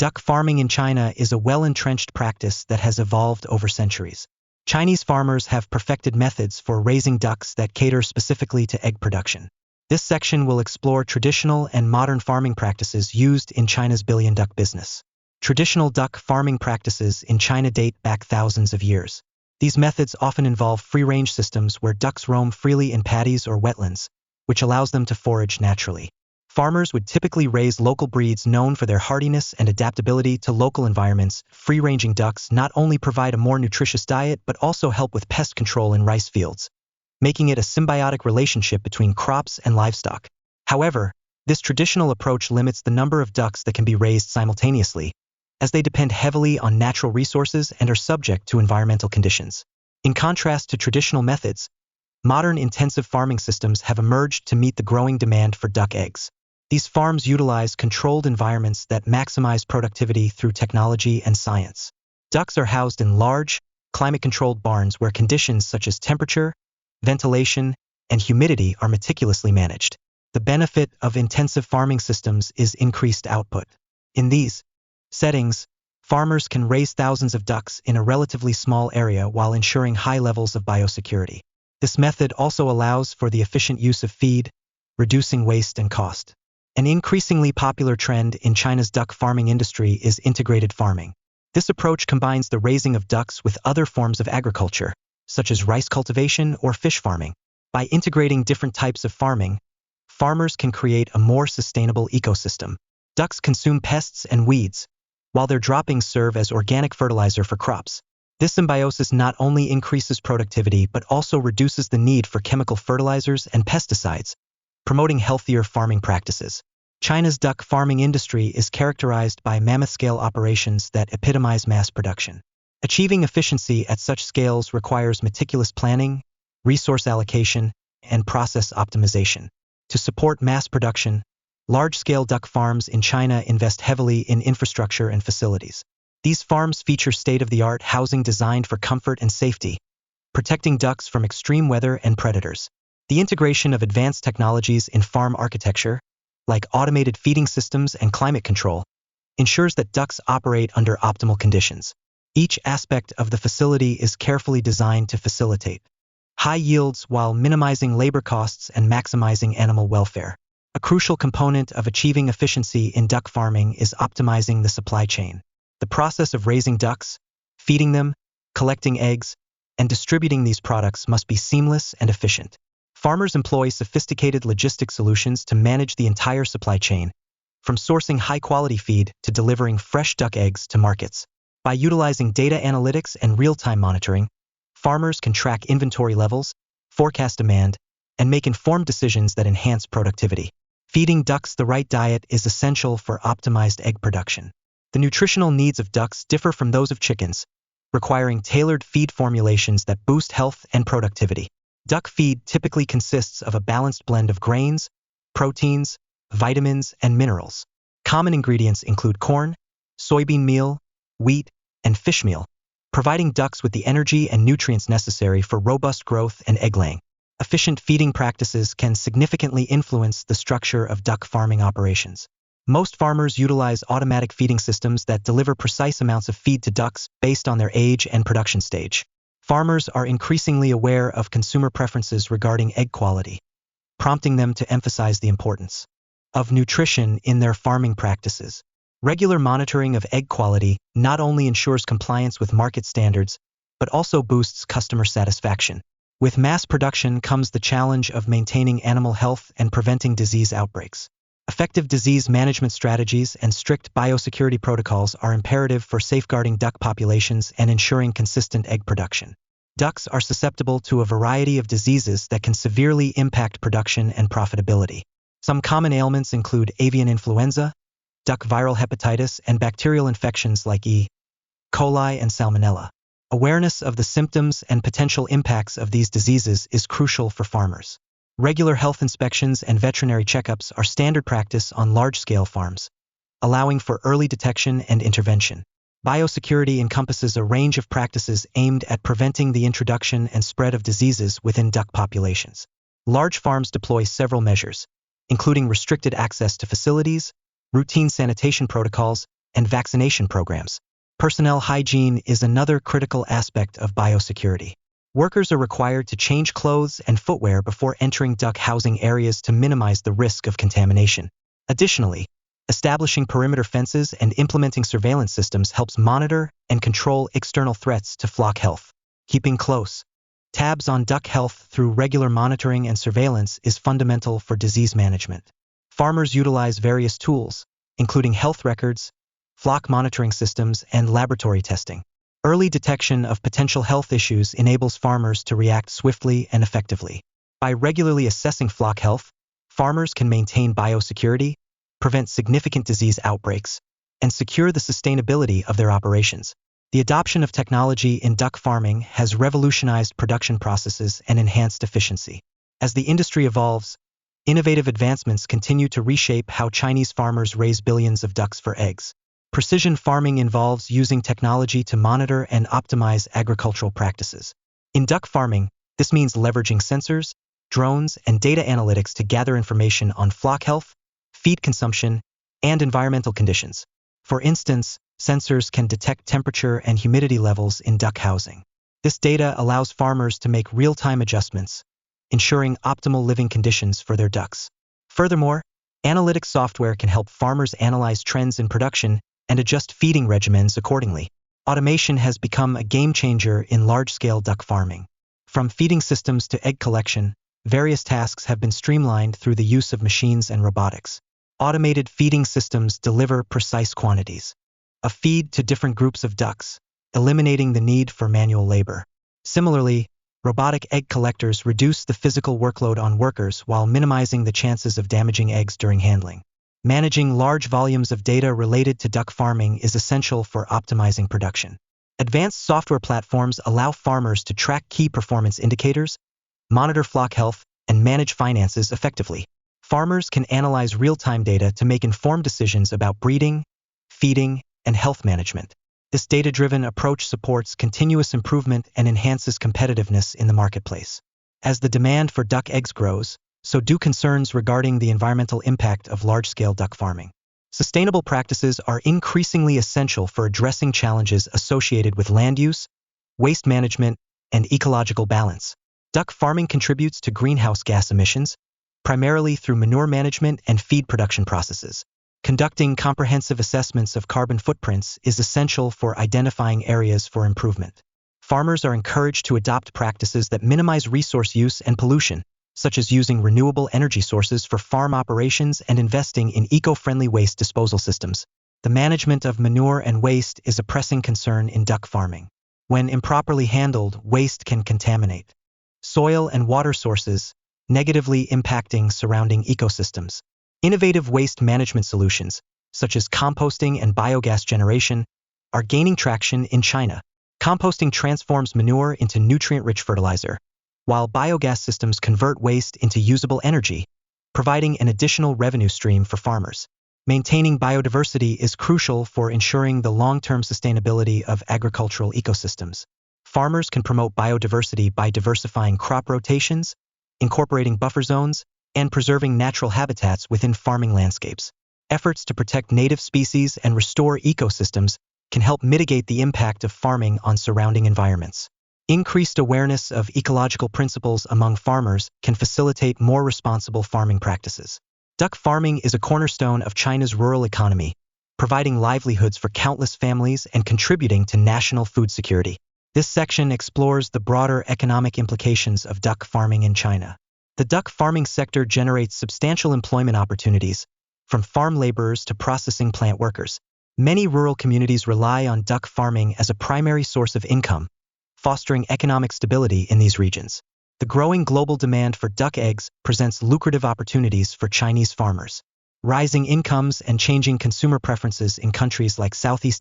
Duck farming in China is a well-entrenched practice that has evolved over centuries. Chinese farmers have perfected methods for raising ducks that cater specifically to egg production. This section will explore traditional and modern farming practices used in China's billion-duck business. Traditional duck farming practices in China date back thousands of years. These methods often involve free-range systems where ducks roam freely in paddies or wetlands, which allows them to forage naturally. Farmers would typically raise local breeds known for their hardiness and adaptability to local environments. Free-ranging ducks not only provide a more nutritious diet but also help with pest control in rice fields, making it a symbiotic relationship between crops and livestock. However, this traditional approach limits the number of ducks that can be raised simultaneously, as they depend heavily on natural resources and are subject to environmental conditions. In contrast to traditional methods, modern intensive farming systems have emerged to meet the growing demand for duck eggs. These farms utilize controlled environments that maximize productivity through technology and science. Ducks are housed in large, climate-controlled barns where conditions such as temperature, ventilation, and humidity are meticulously managed. The benefit of intensive farming systems is increased output. In these settings, farmers can raise thousands of ducks in a relatively small area while ensuring high levels of biosecurity. This method also allows for the efficient use of feed, reducing waste and cost. An increasingly popular trend in China's duck farming industry is integrated farming. This approach combines the raising of ducks with other forms of agriculture, such as rice cultivation or fish farming. By integrating different types of farming, farmers can create a more sustainable ecosystem. Ducks consume pests and weeds, while their droppings serve as organic fertilizer for crops. This symbiosis not only increases productivity but also reduces the need for chemical fertilizers and pesticides, promoting healthier farming practices. China's duck farming industry is characterized by mammoth-scale operations that epitomize mass production. Achieving efficiency at such scales requires meticulous planning, resource allocation, and process optimization. To support mass production, large-scale duck farms in China invest heavily in infrastructure and facilities. These farms feature state-of-the-art housing designed for comfort and safety, protecting ducks from extreme weather and predators. The integration of advanced technologies in farm architecture, like automated feeding systems and climate control, ensures that ducks operate under optimal conditions. Each aspect of the facility is carefully designed to facilitate high yields while minimizing labor costs and maximizing animal welfare. A crucial component of achieving efficiency in duck farming is optimizing the supply chain. The process of raising ducks, feeding them, collecting eggs, and distributing these products must be seamless and efficient. Farmers employ sophisticated logistic solutions to manage the entire supply chain, from sourcing high-quality feed to delivering fresh duck eggs to markets. By utilizing data analytics and real-time monitoring, farmers can track inventory levels, forecast demand, and make informed decisions that enhance productivity. Feeding ducks the right diet is essential for optimized egg production. The nutritional needs of ducks differ from those of chickens, requiring tailored feed formulations that boost health and productivity. Duck feed typically consists of a balanced blend of grains, proteins, vitamins, and minerals. Common ingredients include corn, soybean meal, wheat, and fish meal, providing ducks with the energy and nutrients necessary for robust growth and egg laying. Efficient feeding practices can significantly influence the structure of duck farming operations. Most farmers utilize automatic feeding systems that deliver precise amounts of feed to ducks based on their age and production stage. Farmers are increasingly aware of consumer preferences regarding egg quality, prompting them to emphasize the importance of nutrition in their farming practices. Regular monitoring of egg quality not only ensures compliance with market standards, but also boosts customer satisfaction. With mass production comes the challenge of maintaining animal health and preventing disease outbreaks. Effective disease management strategies and strict biosecurity protocols are imperative for safeguarding duck populations and ensuring consistent egg production. Ducks are susceptible to a variety of diseases that can severely impact production and profitability. Some common ailments include avian influenza, duck viral hepatitis, and bacterial infections like E. coli and Salmonella. Awareness of the symptoms and potential impacts of these diseases is crucial for farmers. Regular health inspections and veterinary checkups are standard practice on large-scale farms, allowing for early detection and intervention. Biosecurity encompasses a range of practices aimed at preventing the introduction and spread of diseases within duck populations. Large farms deploy several measures, including restricted access to facilities, routine sanitation protocols, and vaccination programs. Personnel hygiene is another critical aspect of biosecurity. Workers are required to change clothes and footwear before entering duck housing areas to minimize the risk of contamination. Additionally, establishing perimeter fences and implementing surveillance systems helps monitor and control external threats to flock health. Keeping close tabs on duck health through regular monitoring and surveillance is fundamental for disease management. Farmers utilize various tools, including health records, flock monitoring systems, and laboratory testing. Early detection of potential health issues enables farmers to react swiftly and effectively. By regularly assessing flock health, farmers can maintain biosecurity, prevent significant disease outbreaks, and secure the sustainability of their operations. The adoption of technology in duck farming has revolutionized production processes and enhanced efficiency. As the industry evolves, innovative advancements continue to reshape how Chinese farmers raise billions of ducks for eggs. Precision farming involves using technology to monitor and optimize agricultural practices. In duck farming, this means leveraging sensors, drones, and data analytics to gather information on flock health, feed consumption, and environmental conditions. For instance, sensors can detect temperature and humidity levels in duck housing. This data allows farmers to make real-time adjustments, ensuring optimal living conditions for their ducks. Furthermore, analytics software can help farmers analyze trends in production and adjust feeding regimens accordingly. Automation has become a game-changer in large-scale duck farming. From feeding systems to egg collection, various tasks have been streamlined through the use of machines and robotics. Automated feeding systems deliver precise quantities of feed to different groups of ducks, eliminating the need for manual labor. Similarly, robotic egg collectors reduce the physical workload on workers while minimizing the chances of damaging eggs during handling. Managing large volumes of data related to duck farming is essential for optimizing production. Advanced software platforms allow farmers to track key performance indicators, monitor flock health, and manage finances effectively. Farmers can analyze real-time data to make informed decisions about breeding, feeding, and health management. This data-driven approach supports continuous improvement and enhances competitiveness in the marketplace. As the demand for duck eggs grows, so do concerns regarding the environmental impact of large-scale duck farming. Sustainable practices are increasingly essential for addressing challenges associated with land use, waste management, and ecological balance. Duck farming contributes to greenhouse gas emissions, primarily through manure management and feed production processes. Conducting comprehensive assessments of carbon footprints is essential for identifying areas for improvement. Farmers are encouraged to adopt practices that minimize resource use and pollution, such as using renewable energy sources for farm operations and investing in eco-friendly waste disposal systems. The management of manure and waste is a pressing concern in duck farming. When improperly handled, waste can contaminate soil and water sources, negatively impacting surrounding ecosystems. Innovative waste management solutions, such as composting and biogas generation, are gaining traction in China. Composting transforms manure into nutrient-rich fertilizer, while biogas systems convert waste into usable energy, providing an additional revenue stream for farmers. Maintaining biodiversity is crucial for ensuring the long-term sustainability of agricultural ecosystems. Farmers can promote biodiversity by diversifying crop rotations, incorporating buffer zones, and preserving natural habitats within farming landscapes. Efforts to protect native species and restore ecosystems can help mitigate the impact of farming on surrounding environments. Increased awareness of ecological principles among farmers can facilitate more responsible farming practices. Duck farming is a cornerstone of China's rural economy, providing livelihoods for countless families and contributing to national food security. This section explores the broader economic implications of duck farming in China. The duck farming sector generates substantial employment opportunities, from farm laborers to processing plant workers. Many rural communities rely on duck farming as a primary source of income, fostering economic stability in these regions. The growing global demand for duck eggs presents lucrative opportunities for Chinese farmers. Rising incomes and changing consumer preferences in countries like Southeast